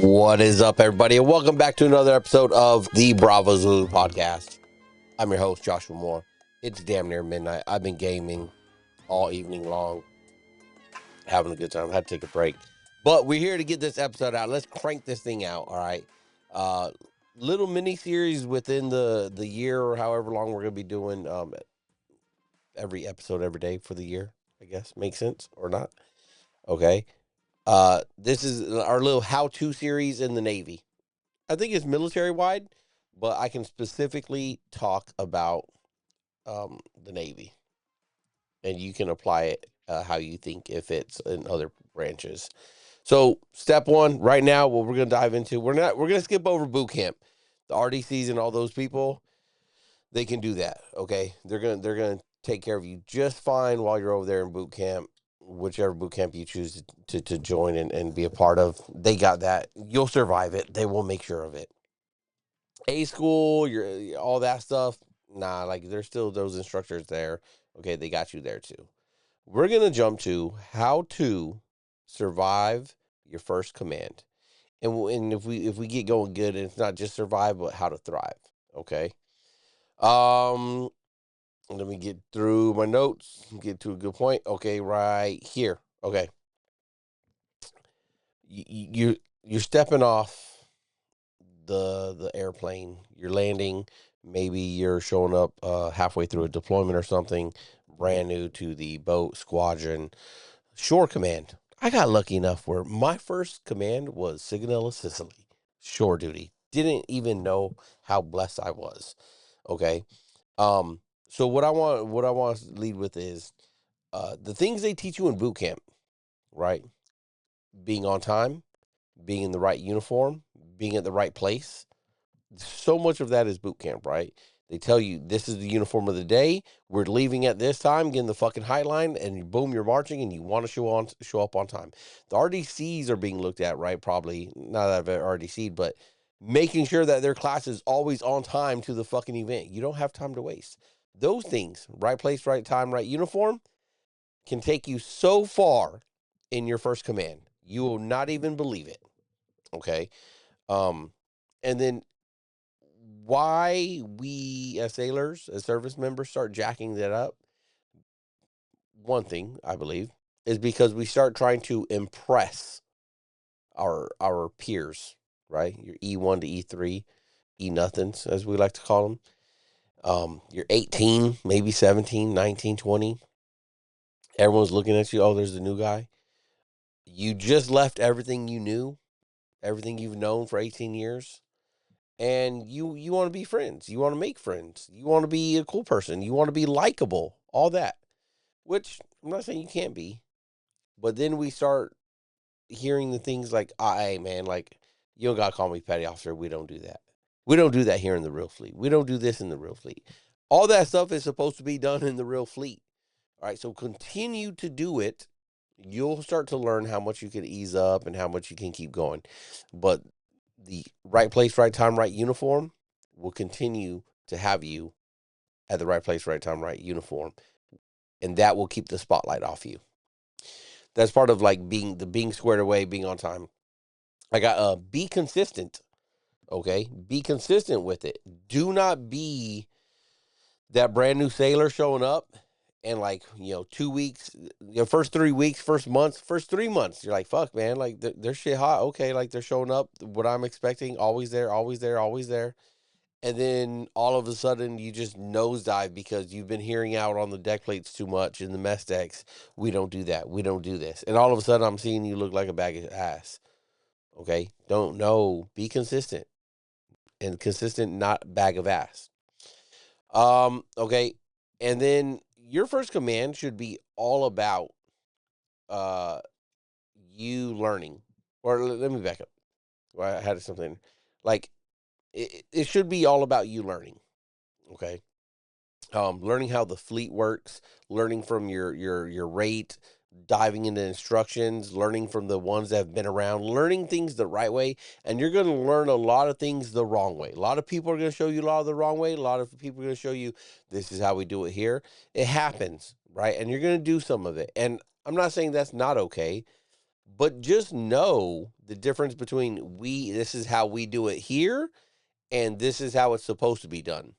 What is up, everybody, and welcome back to another episode of the Bravo Zulu podcast. I'm your host, Joshua Moore. It's damn near midnight. I've been gaming all evening long, having a good time. I had to take a break, but we're here to get this episode out. Let's crank this thing out, all right? Uh, Little mini series within the year, or however long we're gonna be doing every episode every day for the year. I guess makes sense or not? Okay. This is our little how-to series in the Navy. I think it's military wide, but I can specifically talk about the Navy, and you can apply it how you think if it's in other branches. So, step one, right now, what we're going to dive into, we're going to skip over boot camp. The RDCs and all those people, they can do that. Okay, they're gonna take care of you just fine while you're over there in boot camp. Whichever boot camp you choose to join and be a part of, they got that. You'll survive it. They will make sure of it. A school, your all that stuff. Nah, like there's still those instructors there. Okay, they got you there too. We're gonna jump to how to survive your first command, and if we get going good, and it's not just survive, but how to thrive. Okay. Um, Let me get through my notes. Get to a good point. Okay, right here. Okay, you're stepping off the airplane. You're landing. Maybe you're showing up halfway through a deployment or something, brand new to the boat squadron shore command. I got lucky enough where my first command was Signal Sicily, shore duty. Didn't even know how blessed I was. Okay. Um. So what I want to lead with is the things they teach you in boot camp, right? Being on time, being in the right uniform, being at the right place. So much of that is boot camp, right? They tell you this is the uniform of the day. We're leaving at this time, getting the fucking height line, and boom, you're marching, and you want to show up on time. The RDCs are being looked at, right? Probably not that I've RDC'd, but making sure that their class is always on time to the fucking event. You don't have time to waste. Those things, right place, right time, right uniform, can take you so far in your first command. You will not even believe it. Okay. Um, and then why we as sailors, as service members, start jacking that up, one thing I believe is because we start trying to impress our peers, right? Your E1 to E3, E nothings, as we like to call them. You're 18, maybe 17, 19, 20. Everyone's looking at you. Oh, there's the new guy. You just left everything you knew, everything you've known for 18 years, and you want to be friends, you want to make friends, you want to be a cool person, you want to be likable, all that, which I'm not saying you can't be, but then we start hearing the things like, hey man, like, you don't gotta call me petty officer. We don't do that. We don't do that here in the real fleet. We don't do this in the real fleet. All that stuff is supposed to be done in the real fleet. All right, so continue to do it. You'll start to learn how much you can ease up and how much you can keep going, but the right place, right time, right uniform will continue to have you at the right place, right time, right uniform. And that will keep the spotlight off you. That's part of like being squared away, being on time. I got be consistent. Okay. Be consistent with it. Do not be that brand new sailor showing up and like, 2 weeks, your first 3 weeks, first 3 months, you're like, fuck man, like they're shit hot. Okay, like they're showing up what I'm expecting, always there, always there, always there. And then all of a sudden you just nosedive because you've been hearing out on the deck plates too much in the mess decks. We don't do that. We don't do this. And all of a sudden I'm seeing you look like a bag of ass. Okay? Don't know. Be consistent. And consistent, not bag of ass. Okay. And then your first command should be all about uh you learning. Or let me back up. Well, I had something like it should be all about you learning. Okay. Learning how the fleet works, learning from your rate, diving into instructions, learning from the ones that have been around, learning things the right way, and you're going to learn a lot of things the wrong way. A lot of people are going to show you a lot of the wrong way. A lot of people are going to show you this is how we do it here. It happens, right? And you're going to do some of it. And I'm not saying that's not okay, But just know the difference between this is how we do it here, and this is how it's supposed to be done.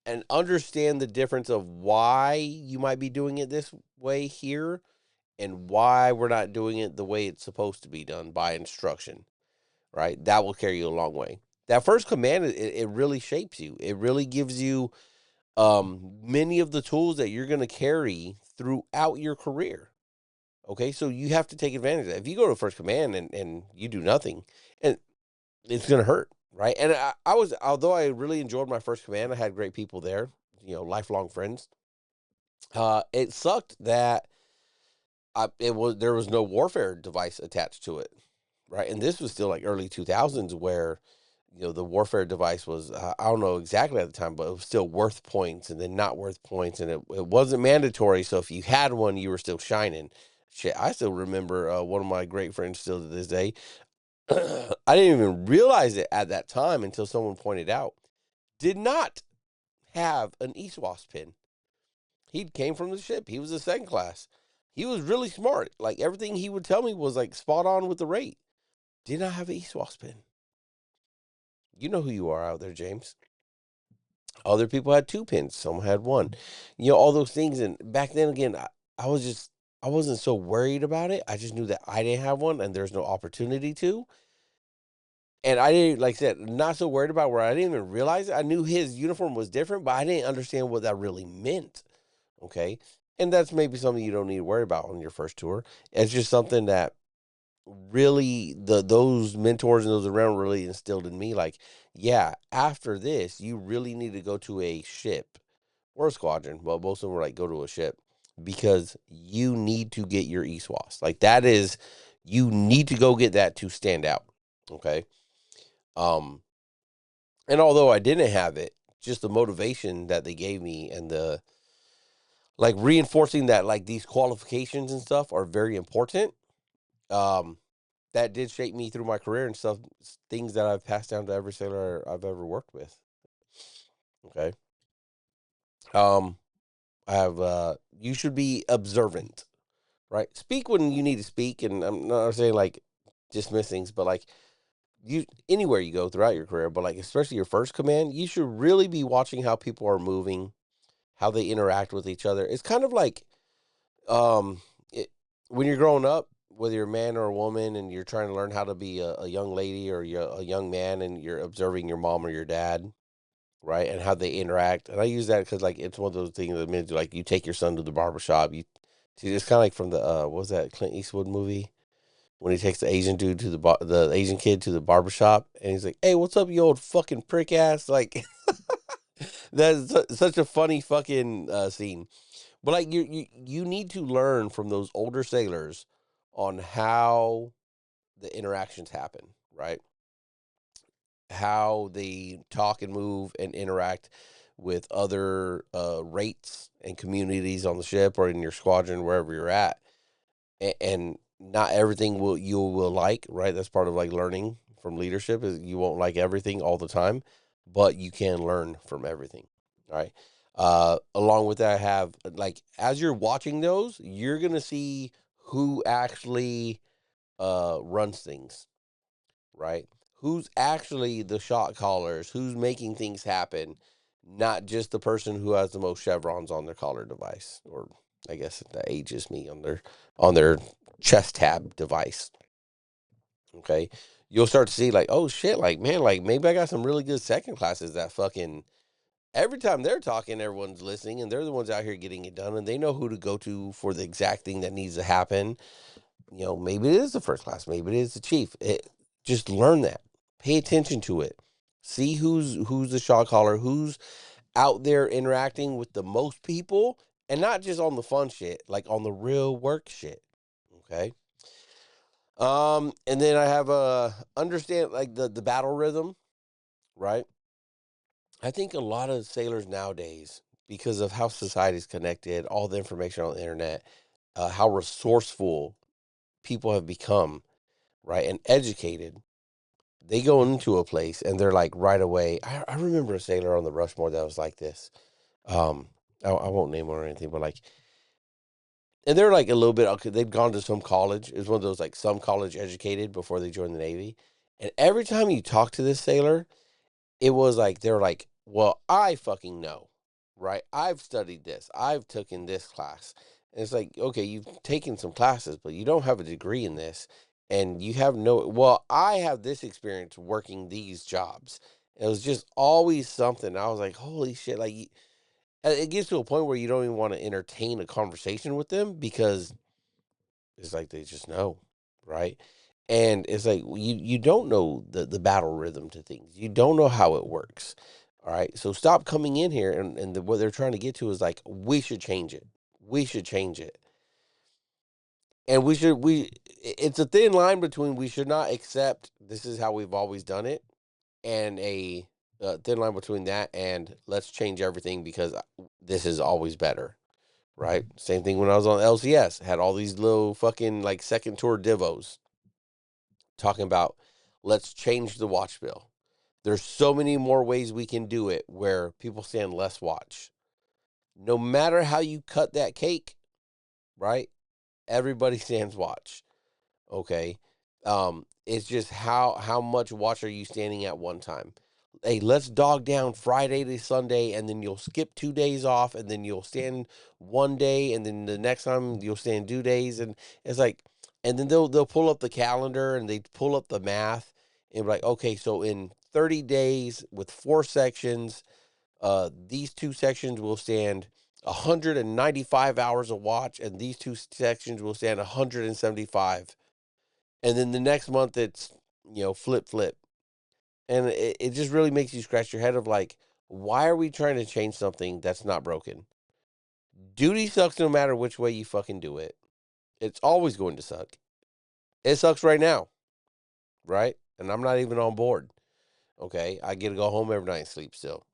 And understand the difference of why you might be doing it this way here and why we're not doing it the way it's supposed to be done by instruction, right? That will carry you a long way. That first command, it really shapes you. It really gives you many of the tools that you're going to carry throughout your career. Okay, so you have to take advantage of that. If you go to first command and you do nothing, and it's going to hurt, right? And I was, although I really enjoyed my first command, I had great people there, lifelong friends. It sucked that there was no warfare device attached to it, right? And this was still like early 2000s where the warfare device was, I don't know exactly at the time, but it was still worth points and then not worth points. And it wasn't mandatory. So if you had one, you were still shining. Shit, I still remember one of my great friends still to this day. I didn't even realize it at that time until someone pointed out. Did not have an ESWAS pin. He came from the ship. He was a second class. He was really smart. Like everything he would tell me was like spot on with the rate. Did not have an ESWAS pin. You know who you are out there, James. Other people had 2 pins. Some had one. All those things. And back then, again, I wasn't so worried about it. I just knew that I didn't have one and there's no opportunity to. And I didn't, like I said, not so worried about where I didn't even realize it. I knew his uniform was different, but I didn't understand what that really meant. Okay. And that's maybe something you don't need to worry about on your first tour. It's just something that really those mentors and those around really instilled in me, like, yeah, after this you really need to go to a ship or a squadron. Well, most of them were like, go to a ship because you need to get your ESWAS. Like that is, you need to go get that to stand out. Okay. um and although I didn't have it, just the motivation that they gave me and the like reinforcing that like these qualifications and stuff are very important. um that did shape me through my career and stuff, things that I've passed down to every sailor I've ever worked with. Okay. Um, I have, you should be observant, right? Speak when you need to speak. And I'm not saying like dismiss things, but like anywhere you go throughout your career, but like, especially your first command, you should really be watching how people are moving, how they interact with each other. It's kind of like, um, it, when you're growing up, whether you're a man or a woman, and you're trying to learn how to be a young lady or you're a young man, and you're observing your mom or your dad, right, and how they interact. And I use that because like it's one of those things that means like you take your son to the barbershop. It's kind of like from the what was that Clint Eastwood movie when he takes the Asian dude to the Asian kid to the barbershop, and he's like, "Hey, what's up, you old fucking prick ass?" Like that's such a funny fucking scene. But like you need to learn from those older sailors on how the interactions happen, right? How they talk and move and interact with other rates and communities on the ship or in your squadron, wherever you're at. And not everything you will like, right? That's part of like learning from leadership, is you won't like everything all the time, but you can learn from everything, right? Along with that, I have like, as you're watching those, you're gonna see who actually runs things, right? Who's actually the shot callers, who's making things happen, not just the person who has the most chevrons on their collar device, or I guess that ages me, on their chest tab device. Okay. You'll start to see like, oh shit, like man, like maybe I got some really good second classes that fucking every time they're talking, everyone's listening and they're the ones out here getting it done and they know who to go to for the exact thing that needs to happen. Maybe it is the first class, maybe it is the chief. Just learn that. Pay attention to it. See who's the shot caller, who's out there interacting with the most people, and not just on the fun shit, like on the real work shit. Okay. And then I have understand like the battle rhythm, right? I think a lot of sailors nowadays, because of how society's connected, all the information on the internet, how resourceful people have become, right, and educated. They go into a place and they're like right away. I remember a sailor on the Rushmore that was like this. I won't name one or anything, but like and they're like a little bit, okay, they'd gone to some college. It was one of those like some college educated before they joined the Navy. And every time you talk to this sailor, it was like, they're like, well, I fucking know, right? I've studied this. I've taken this class. And it's like, okay, you've taken some classes, but you don't have a degree in this. And you have no, well, I have this experience working these jobs. It was just always something. I was like, holy shit. Like, it gets to a point where you don't even want to entertain a conversation with them because it's like they just know, right? And it's like you don't know the battle rhythm to things. You don't know how it works. All right. So stop coming in here and what they're trying to get to is like, we should change it. We should change it. And it's a thin line between we should not accept this is how we've always done it, and a thin line between that and let's change everything because this is always better. Right? Same thing when I was on LCS. Had all these little fucking like second tour divos talking about let's change the watch bill. There's so many more ways we can do it where people stand less watch. No matter how you cut that cake, right? Everybody stands watch. Okay. It's just how much watch are you standing at one time? Hey, let's dog down Friday to Sunday, and then you'll skip 2 days off, and then you'll stand one day, and then the next time you'll stand 2 days, and it's like, and then they'll pull up the calendar and they pull up the math and be like, okay, so in 30 days with 4 sections, these 2 sections will stand 195 hours of watch, and these 2 sections will stand 175. And then the next month it's, flip. And it just really makes you scratch your head of like, why are we trying to change something that's not broken? Duty sucks no matter which way you fucking do it. It's always going to suck. It sucks right now, right? And I'm not even on board. Okay. I get to go home every night and sleep still.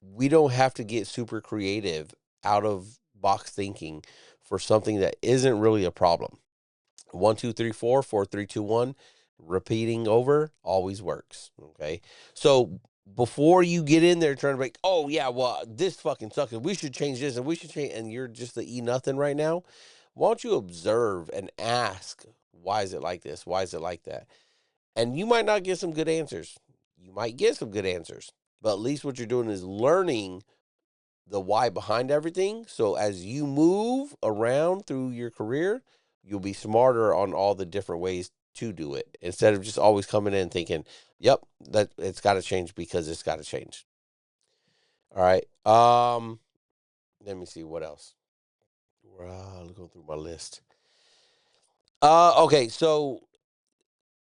We don't have to get super creative out of box thinking for something that isn't really a problem. 1, 2, 3, 4, 4, 3, 2, 1. Repeating over always works. Okay. So before you get in there trying to like, oh yeah, well, this fucking sucks. And we should change this and we should change, and you're just the nothing right now. Why don't you observe and ask, why is it like this? Why is it like that? And you might not get some good answers. You might get some good answers, but at least what you're doing is learning the why behind everything. So as you move around through your career, you'll be smarter on all the different ways to do it instead of just always coming in thinking, "Yep, that it's got to change because it's got to change." All right. Let me see what else. Go through my list. Okay. So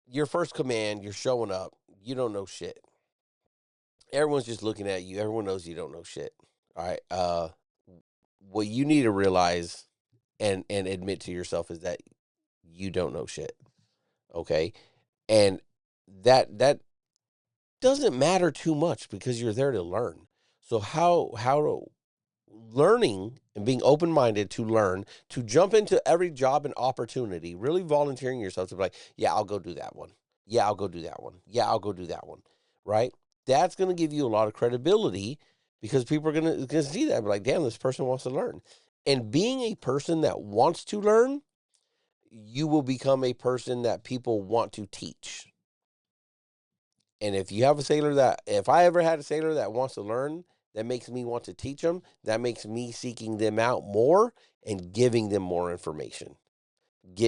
your first command, you're showing up. You don't know shit. Everyone's just looking at you. Everyone knows you don't know shit. All right. What you need to realize and admit to yourself is that you don't know shit. Okay. And that doesn't matter too much because you're there to learn. So how learning and being open-minded to learn, to jump into every job and opportunity, really volunteering yourself to be like, yeah, I'll go do that one. Yeah, I'll go do that one. Yeah, I'll go do that one. Right? That's going to give you a lot of credibility because people are going to see that and be like, damn, this person wants to learn. And being a person that wants to learn, you will become a person that people want to teach. And if you have a sailor that, if I ever had a sailor that wants to learn, that makes me want to teach them, that makes me seeking them out more and giving them more information.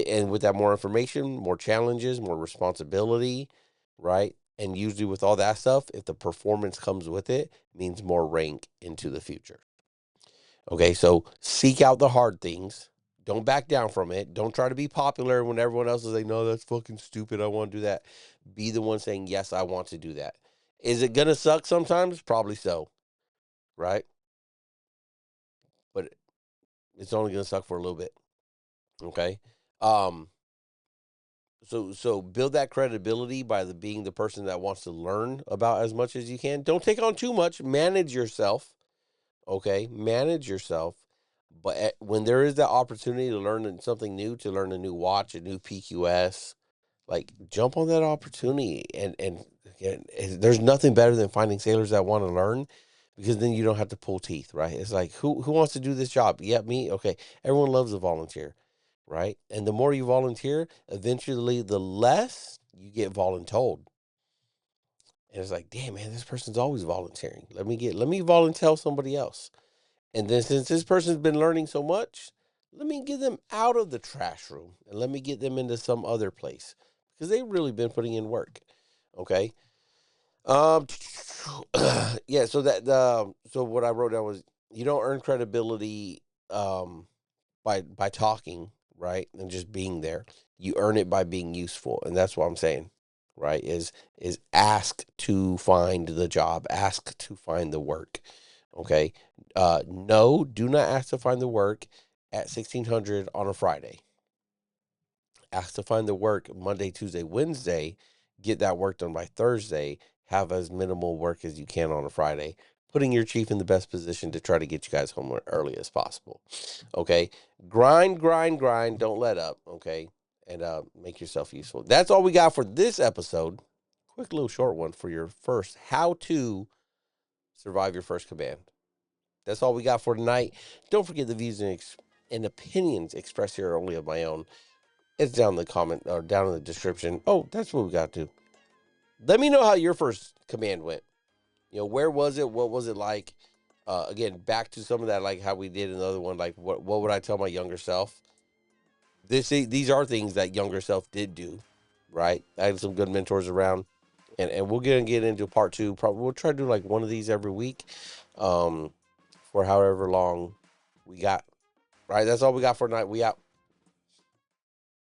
And with that more information, more challenges, more responsibility, right? And usually with all that stuff, if the performance comes with it, means more rank into the future. Okay, so seek out the hard things. Don't back down from it. Don't try to be popular when everyone else is like, no, that's fucking stupid. I want to do that. Be the one saying, yes, I want to do that. Is it going to suck sometimes? Probably so, right? But it's only going to suck for a little bit. Okay. Um, so build that credibility by being the person that wants to learn about as much as you can. Don't take on too much. Manage yourself. Okay, manage yourself. But when there is that opportunity to learn something new, to learn a new watch, a new PQS, like jump on that opportunity. And again, there's nothing better than finding sailors that want to learn, because then you don't have to pull teeth, right? It's like, who wants to do this job? Yeah, me. Okay, everyone loves a volunteer, right? And the more you volunteer, eventually the less you get voluntold. And it's like, damn man, this person's always volunteering. Let me volunteer somebody else. And then since this person's been learning so much, let me get them out of the trash room and let me get them into some other place because they've really been putting in work. Okay. Um, yeah. So so what I wrote down was you don't earn credibility by talking, right, and just being there. You earn it by being useful, and that's what I'm saying. Right? Is ask to find the job, ask to find the work. Okay. No, do not ask to find the work at 1600 on a Friday. Ask to find the work Monday, Tuesday, Wednesday. Get that work done by Thursday. Have as minimal work as you can on a Friday, putting your chief in the best position to try to get you guys home early as possible. Okay. Grind, grind, grind. Don't let up. Okay. And make yourself useful. That's all we got for this episode. Quick little short one for your first how to survive your first command. That's all we got for tonight. Don't forget the views and opinions expressed here are only of my own. It's down in the comment or down in the description. Oh, that's what we got to. Let me know how your first command went. Where was it? What was it like? Again, back to some of that, like how we did another one. Like, what would I tell my younger self? These are things that younger self did do, right? I had some good mentors around, and we're gonna get into part two. Probably we'll try to do like one of these every week, for however long we got. Right, that's all we got for tonight. We out.